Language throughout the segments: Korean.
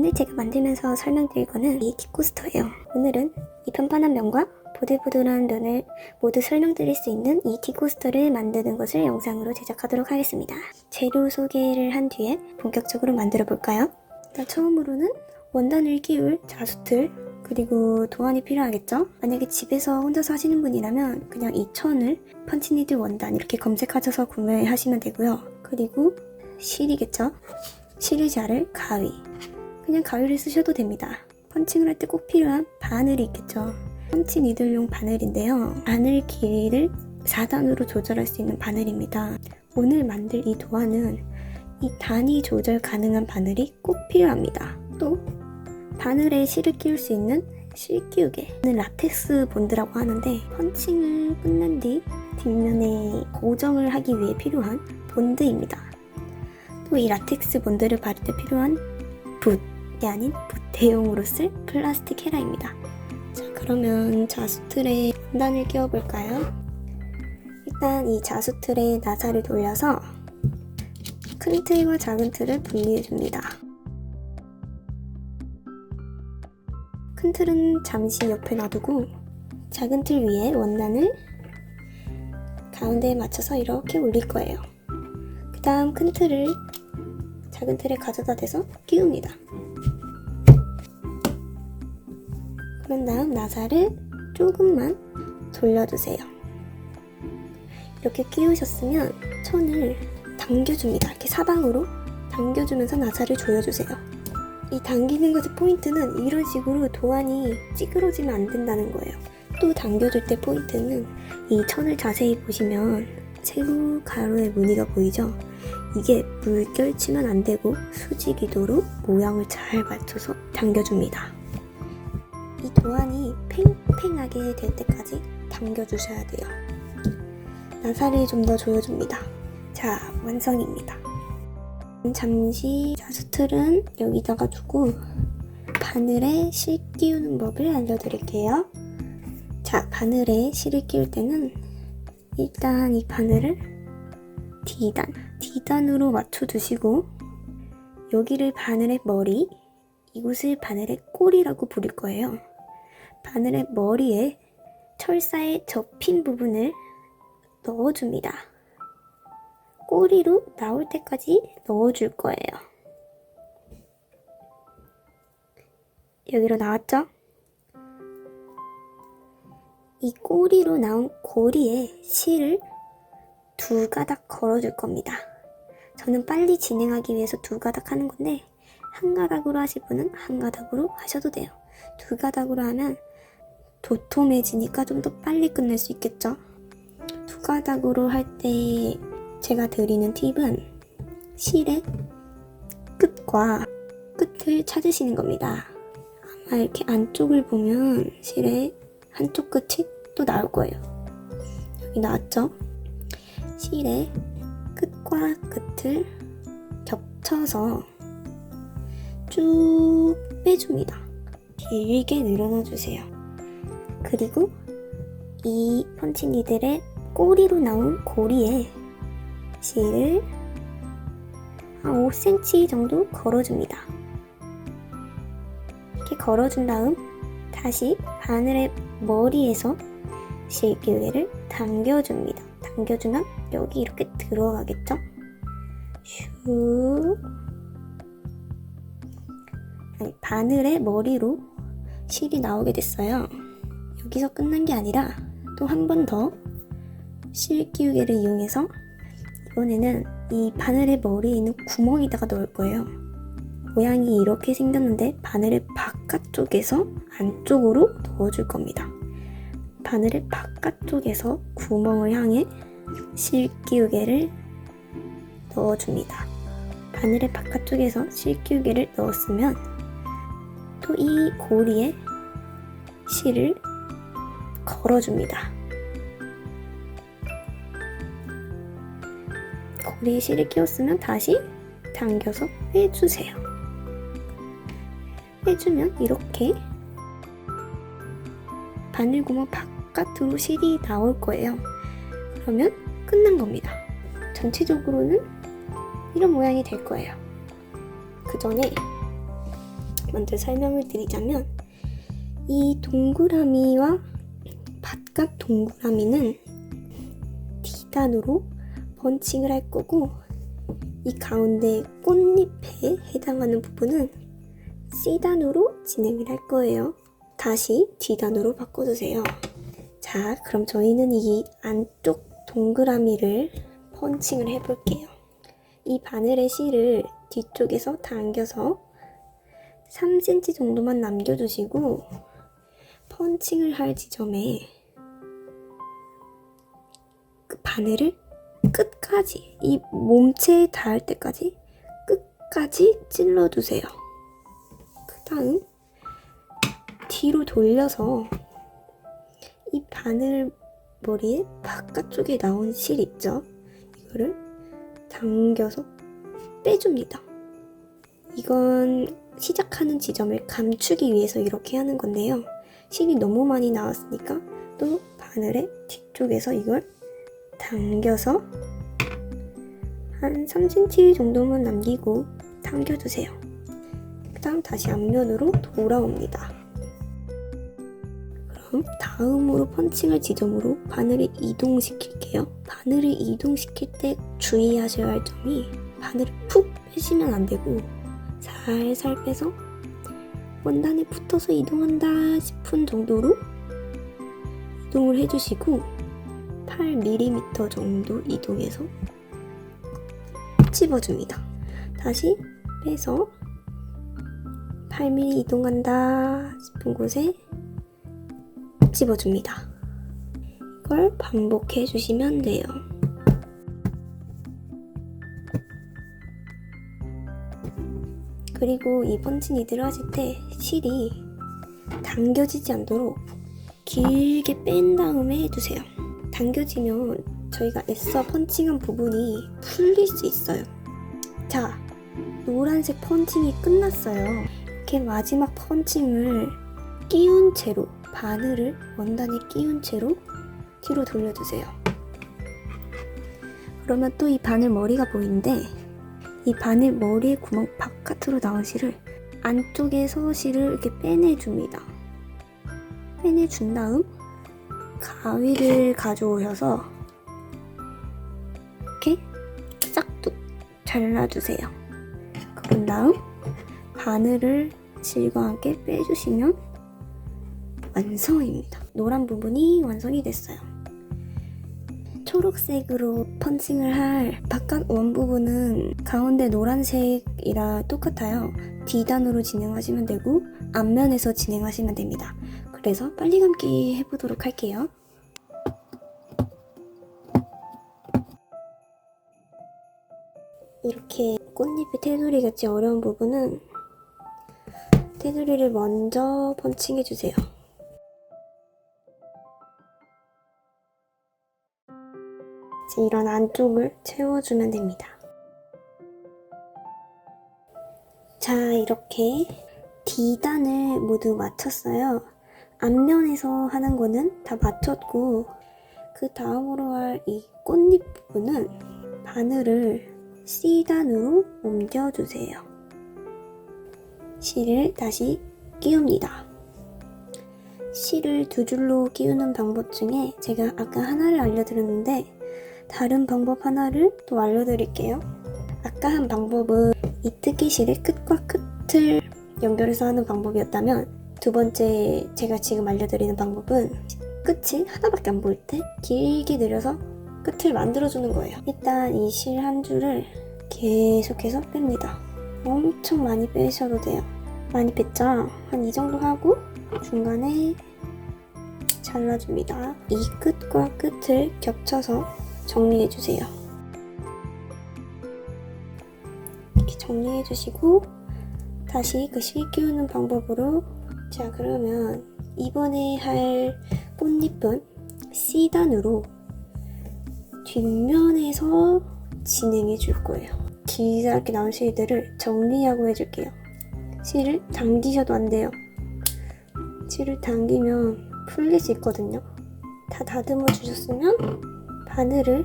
오늘 제가 만들면서 설명드릴 거는 이 티코스터예요. 오늘은 이 편판한 면과 보들보들한 면을 모두 설명드릴 수 있는 이 티코스터를 만드는 것을 영상으로 제작하도록 하겠습니다. 재료 소개를 한 뒤에 본격적으로 만들어 볼까요? 일단 처음으로는 원단을 끼울 자수틀 그리고 도안이 필요하겠죠? 만약에 집에서 혼자서 하시는 분이라면 그냥 이 천을 펀치니들 원단 이렇게 검색하셔서 구매하시면 되고요. 그리고 실이겠죠? 실을 자를 가위, 그냥 가위를 쓰셔도 됩니다. 펀칭을 할 때 꼭 필요한 바늘이 있겠죠. 펀치 니들용 바늘인데요. 바늘 길이를 4단으로 조절할 수 있는 바늘입니다. 오늘 만들 이 도안은 이 단위 조절 가능한 바늘이 꼭 필요합니다. 또 바늘에 실을 끼울 수 있는 실 끼우개, 라텍스 본드라고 하는데 펀칭을 끝낸 뒤 뒷면에 고정을 하기 위해 필요한 본드입니다. 또 이 라텍스 본드를 바를 때 필요한 붓이 아닌 붓대용으로 쓸 플라스틱 헤라입니다. 자, 그러면 자수틀에 원단을 끼워볼까요? 일단 이 자수틀에 나사를 돌려서 큰 틀과 작은 틀을 분리해줍니다. 큰 틀은 잠시 옆에 놔두고 작은 틀 위에 원단을 가운데에 맞춰서 이렇게 올릴 거예요. 그 다음 큰 틀을 작은 틀에 가져다 대서 끼웁니다. 그런 다음 나사를 조금만 돌려주세요. 이렇게 끼우셨으면 천을 당겨줍니다. 이렇게 사방으로 당겨주면서 나사를 조여주세요. 이 당기는 것의 포인트는 이런 식으로 도안이 찌그러지면 안 된다는 거예요. 또 당겨줄 때 포인트는 이 천을 자세히 보시면 세로 가로의 무늬가 보이죠? 이게 물결치면 안 되고 수직이도록 모양을 잘 맞춰서 당겨줍니다. 이 도안이 팽팽하게 될 때까지 당겨주셔야 돼요. 나사를 좀 더 조여줍니다. 자, 완성입니다. 잠시 자수틀은 여기다가 두고 바늘에 실 끼우는 법을 알려드릴게요. 자, 바늘에 실을 끼울 때는 일단 이 바늘을 D단으로 맞춰주시고 여기를 바늘의 머리, 이곳을 바늘의 꼬리라고 부를 거예요. 바늘의 머리에 철사에 접힌 부분을 넣어줍니다. 꼬리로 나올 때까지 넣어줄 거예요. 여기로 나왔죠? 이 꼬리로 나온 고리에 실을 2가닥 걸어줄 겁니다. 저는 빨리 진행하기 위해서 2가닥 하는 건데 1가닥으로 하실 분은 1가닥으로 하셔도 돼요. 2가닥으로 하면 도톰해지니까 좀 더 빨리 끝낼 수 있겠죠? 2가닥으로 할 때 제가 드리는 팁은 실의 끝과 끝을 찾으시는 겁니다. 아마 이렇게 안쪽을 보면 실의 한쪽 끝이 또 나올 거예요. 여기 나왔죠? 실의 끝과 끝을 겹쳐서 쭉 빼줍니다. 길게 늘어놔주세요. 그리고 이 펀치니들의 꼬리로 나온 고리에 실을 한 5cm 정도 걸어줍니다. 이렇게 걸어준 다음 다시 바늘의 머리에서 실 끼우개를 당겨줍니다. 당겨주면 여기 이렇게 들어가겠죠? 슉. 바늘의 머리로 실이 나오게 됐어요. 여기서 끝난 게 아니라 또 한 번 더 실 끼우개를 이용해서 이번에는 이 바늘의 머리에 있는 구멍에다가 넣을 거예요. 모양이 이렇게 생겼는데 바늘의 바깥쪽에서 안쪽으로 넣어줄 겁니다. 바늘의 바깥쪽에서 구멍을 향해 실 끼우개를 넣어줍니다. 바늘의 바깥쪽에서 실 끼우개를 넣었으면 또 이 고리에 실을 걸어줍니다. 고리에 실을 끼웠으면 다시 당겨서 빼주세요. 빼주면 이렇게 바늘구멍 바깥으로 실이 나올 거예요. 그러면 끝난 겁니다. 전체적으로는 이런 모양이 될 거예요. 그 전에 먼저 설명을 드리자면 이 동그라미와 바깥 동그라미는 D단으로 펀칭을 할 거고 이 가운데 꽃잎에 해당하는 부분은 C단으로 진행을 할 거예요. 다시 D단으로 바꿔주세요. 자, 그럼 저희는 이 안쪽 동그라미를 펀칭을 해볼게요. 이 바늘의 실을 뒤쪽에서 당겨서 3cm 정도만 남겨주시고 펀칭을 할 지점에 그 바늘을 끝까지, 이 몸체에 닿을 때까지 끝까지 찔러주세요. 그 다음 뒤로 돌려서 이 바늘 머리의 바깥쪽에 나온 실 있죠? 이거를 당겨서 빼줍니다. 이건 시작하는 지점을 감추기 위해서 이렇게 하는 건데요. 실이 너무 많이 나왔으니까 또 바늘의 뒤쪽에서 이걸 당겨서 한 3cm 정도만 남기고 당겨주세요. 그 다음 다시 앞면으로 돌아옵니다. 그럼 다음으로 펀칭할 지점으로 바늘을 이동시킬게요. 바늘을 이동시킬 때 주의하셔야 할 점이 바늘을 푹 빼시면 안 되고 살살 빼서 원단에 붙어서 이동한다 싶은 정도로 이동을 해주시고 8mm 정도 이동해서 집어줍니다. 다시 빼서 8mm 이동한다 싶은 곳에 집어줍니다. 이걸 반복해 주시면 돼요. 그리고 이 펀치 니드를 하실 때 실이 당겨지지 않도록 길게 뺀 다음에 해주세요. 당겨지면 저희가 애써 펀칭한 부분이 풀릴 수 있어요. 자, 노란색 펀칭이 끝났어요. 이렇게 마지막 펀칭을 끼운 채로, 바늘을 원단에 끼운 채로 뒤로 돌려주세요. 그러면 또 이 바늘 머리가 보이는데 이 바늘 머리의 구멍 바깥으로 나온 실을 안쪽에서 실을 이렇게 빼내줍니다. 빼내준 다음 가위를 가져오셔서 이렇게 싹둑 잘라주세요. 그런 다음 바늘을 실과 함께 빼주시면 완성입니다. 노란 부분이 완성이 됐어요. 초록색으로 펀칭을 할 바깥 원 부분은 가운데 노란색이라 똑같아요. D단으로 진행하시면 되고 앞면에서 진행하시면 됩니다. 그래서 빨리 감기 해보도록 할게요. 이렇게 꽃잎의 테두리 같이 어려운 부분은 테두리를 먼저 펀칭해주세요. 이제 이런 안쪽을 채워주면 됩니다. 자, 이렇게 D단을 모두 마쳤어요. 앞면에서 하는 거는 다 마쳤고 그 다음으로 할 이 꽃잎 부분은 바늘을 C단으로 옮겨주세요. 실을 다시 끼웁니다. 실을 두 줄로 끼우는 방법 중에 제가 아까 하나를 알려드렸는데 다른 방법 하나를 또 알려드릴게요. 아까 한 방법은 이뜨기 실의 끝과 끝을 연결해서 하는 방법이었다면 두 번째 제가 지금 알려드리는 방법은 끝이 하나밖에 안 보일 때 길게 늘려서 끝을 만들어주는 거예요. 일단 이 실 한 줄을 계속해서 뺍니다. 엄청 많이 빼셔도 돼요. 많이 뺐죠? 한 이 정도 하고 중간에 잘라줍니다. 이 끝과 끝을 겹쳐서 정리해주세요. 이렇게 정리해주시고 다시 그 실 끼우는 방법으로 자, 그러면 이번에 할 꽃잎은 C단으로 뒷면에서 진행해 줄 거예요. 길게 나온 실들을 정리하고 해줄게요. 실을 당기셔도 안 돼요. 실을 당기면 풀릴 수 있거든요. 다 다듬어 주셨으면 바늘을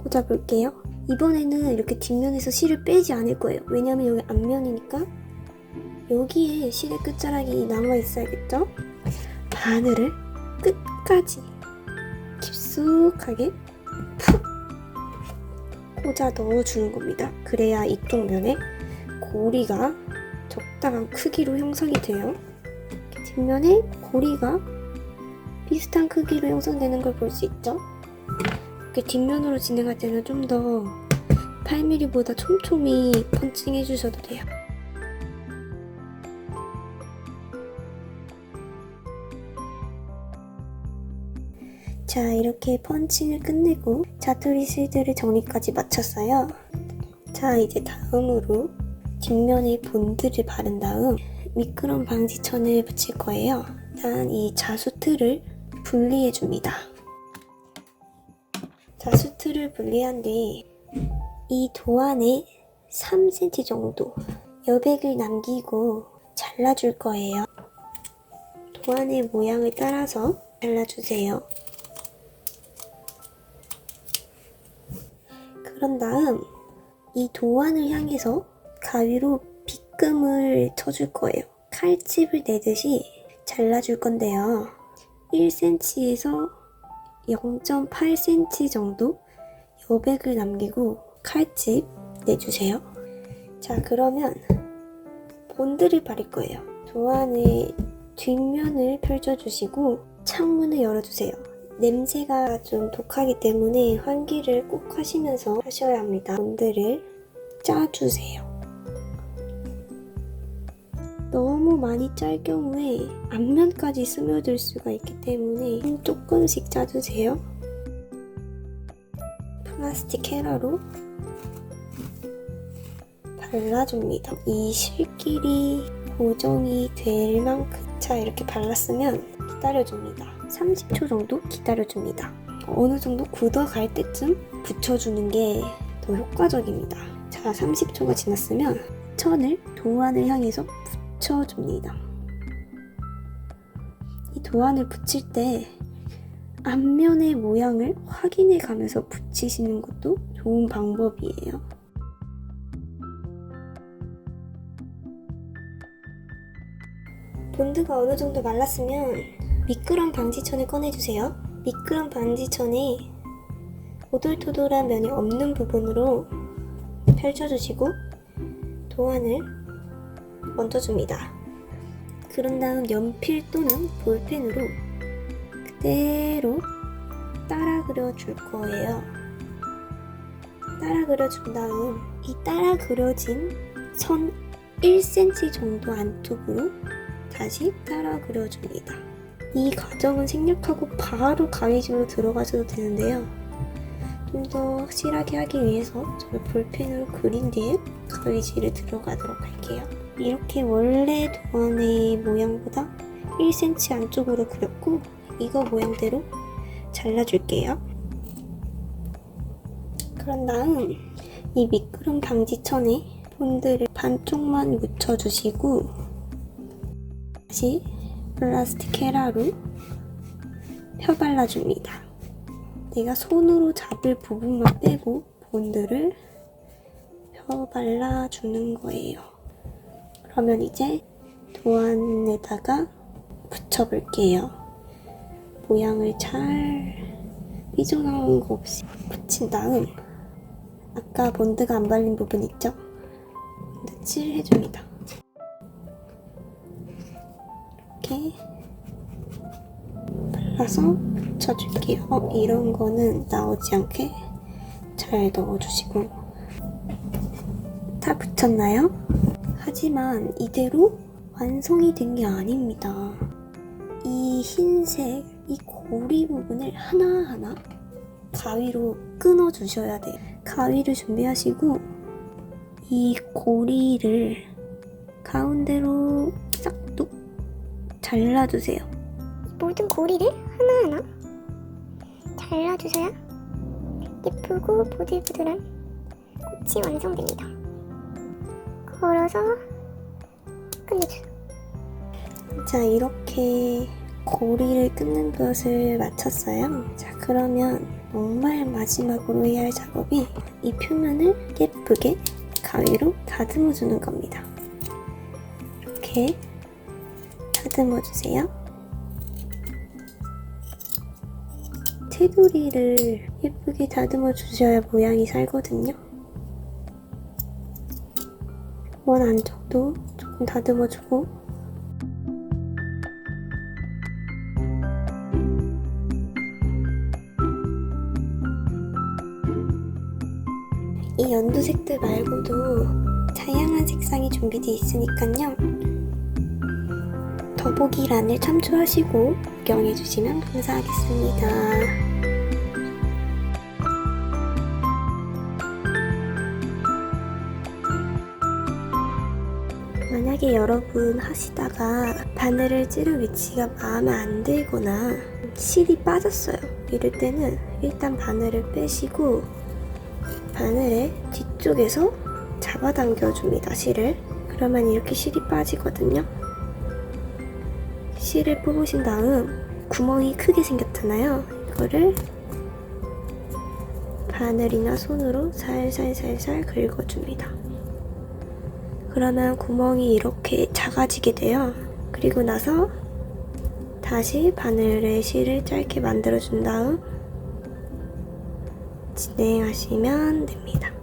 꽂아 볼게요. 이번에는 이렇게 뒷면에서 실을 빼지 않을 거예요. 왜냐면 여기 앞면이니까 여기에 실의 끝자락이 남아있어야겠죠? 바늘을 끝까지 깊숙하게 푹 꽂아 넣어주는 겁니다. 그래야 이쪽 면에 고리가 적당한 크기로 형성이 돼요. 뒷면에 고리가 비슷한 크기로 형성되는 걸 볼 수 있죠? 이렇게 뒷면으로 진행할 때는 좀 더 8mm보다 촘촘히 펀칭 해주셔도 돼요. 자, 이렇게 펀칭을 끝내고 자투리 실들을 정리까지 마쳤어요. 자, 이제 다음으로 뒷면에 본드를 바른 다음 미끄럼 방지천을 붙일 거예요. 일단 이 자수틀을 분리해줍니다. 자수틀을 분리한 뒤 이 도안에 3cm 정도 여백을 남기고 잘라줄 거예요. 도안의 모양을 따라서 잘라주세요. 그런 다음 이 도안을 향해서 가위로 빗금을 쳐줄 거예요. 칼집을 내듯이 잘라줄 건데요. 1cm에서 0.8cm 정도 여백을 남기고 칼집 내주세요. 자, 그러면 본드를 바를 거예요. 도안의 뒷면을 펼쳐주시고 창문을 열어주세요. 냄새가 좀 독하기 때문에 환기를 꼭 하시면서 하셔야 합니다. 본드를 짜주세요. 너무 많이 짤 경우에 앞면까지 스며들 수가 있기 때문에 조금씩 짜주세요. 플라스틱 헤라로 발라줍니다. 이 실끼리 고정이 될 만큼 자, 이렇게 발랐으면 기다려줍니다. 30초 정도 기다려줍니다. 어느 정도 굳어갈 때쯤 붙여주는 게 더 효과적입니다. 자, 30초가 지났으면 천을 도안을 향해서 붙여줍니다. 이 도안을 붙일 때 앞면의 모양을 확인해 가면서 붙이시는 것도 좋은 방법이에요. 본드가 어느 정도 말랐으면 미끄럼 방지천을 꺼내주세요. 미끄럼 방지천에 오돌토돌한 면이 없는 부분으로 펼쳐주시고 도안을 얹어줍니다. 그런 다음 연필 또는 볼펜으로 그대로 따라 그려줄 거예요. 따라 그려준 다음 이 따라 그려진 선 1cm 정도 안쪽으로 다시 따라 그려줍니다. 이 과정은 생략하고 바로 가위질로 들어가셔도 되는데요. 좀 더 확실하게 하기 위해서 저는 볼펜으로 그린 뒤에 가위질을 들어가도록 할게요. 이렇게 원래 도안의 모양보다 1cm 안쪽으로 그렸고 이거 모양대로 잘라줄게요. 그런 다음 이 미끄럼 방지천에 본드를 반쪽만 묻혀주시고 다시 플라스틱 헤라로 펴발라줍니다. 내가 손으로 잡을 부분만 빼고 본드를 펴발라주는 거예요. 그러면 이제 도안에다가 붙여볼게요. 모양을 잘 삐져나오는 거 없이 붙인 다음 아까 본드가 안 발린 부분 있죠? 본드 칠해줍니다. 이렇게 발라서 붙여줄게요. 이런 거는 나오지 않게 잘 넣어주시고 다 붙였나요? 하지만 이대로 완성이 된 게 아닙니다. 이 흰색, 이 고리 부분을 하나하나 가위로 끊어주셔야 돼요. 가위를 준비하시고 이 고리를 가운데로 싹둑 잘라주세요. 모든 고리를 하나하나 잘라주셔야 예쁘고 보들보들한 꽃이 완성됩니다. 걸어서 끝내주세요. 자, 이렇게 고리를 끊는 것을 마쳤어요. 자, 그러면 정말 마지막으로 해야 할 작업이 이 표면을 예쁘게 가위로 다듬어 주는 겁니다. 이렇게 다듬어 주세요. 테두리를 예쁘게 다듬어 주셔야 모양이 살거든요. 원 안쪽도 조금 다듬어 주고, 이 연두색들 말고도 다양한 색상이 준비되어 있으니까요. 더보기란을 참조하시고 구경해주시면 감사하겠습니다. 만약에 여러분 하시다가 바늘을 찌른 위치가 마음에 안 들거나 실이 빠졌어요. 이럴 때는 일단 바늘을 빼시고 바늘의 뒤쪽에서 잡아당겨 줍니다. 실을. 그러면 이렇게 실이 빠지거든요. 실을 뽑으신 다음 구멍이 크게 생겼잖아요. 이거를 바늘이나 손으로 살살살살 긁어줍니다. 그러면 구멍이 이렇게 작아지게 돼요. 그리고 나서 다시 바늘의 실을 짧게 만들어준 다음 진행하시면 됩니다.